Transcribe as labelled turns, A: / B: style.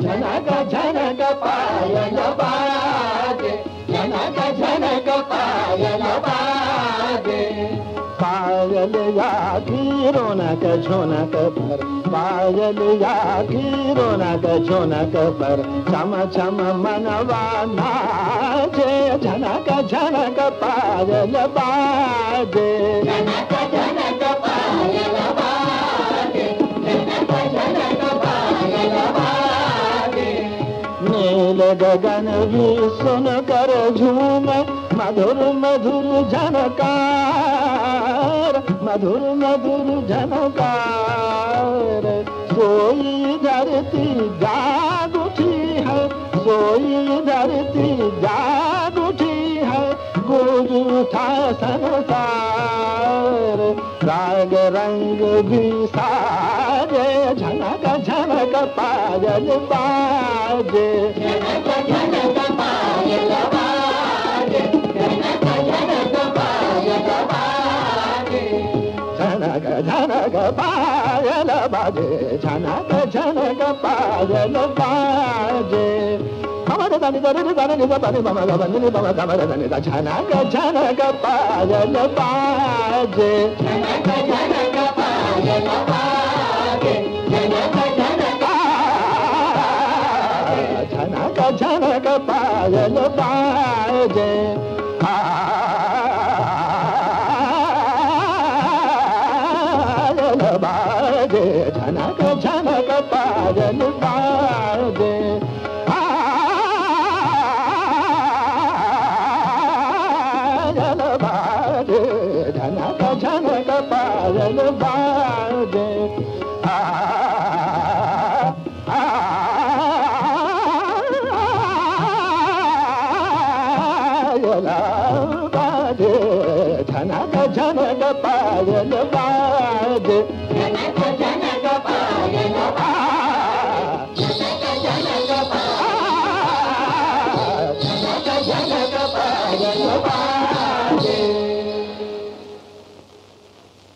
A: झनक झनक पायल बाजे, झनक झनक पायल बाजे। पायल या की रौनक झुनक पर, पायल या की रौनक झुनक पर, छम छम मनवा नाचे, झनक झनक पायल बाजे, झनक झनक पायल बाजे, झनक झनक पायल बाजे। नील गगन भी सुन कर झूमे, मधुर मधुर झनकार, मधुर मधुर झनकार। सोई धरती जाग उठी है, सोई धरती जाग उठी है, गूंज उठा संसार। राग रंग भी साजे, झनक झनक पायल बाजे, झनक झनक पायल बाजे, झनक झनक पायल बाजे। झनक झनक पायल बाजे, झनक झनक पायल बाजे। ममद धनि धनि धनि धनि मम गनि मम गमद धनि ध, झनक झनक पायल बाजे, झनक झनक पायल बाजे, झनक झनक झनक झनक पायल बाजे। पायल बाजे, झनक झनक पायल बाजे। पायल बाजे, झनक झनक पायल बाजे। बाजे, झनक झनक पायल बाजे, झनक झनक पायल बाजे।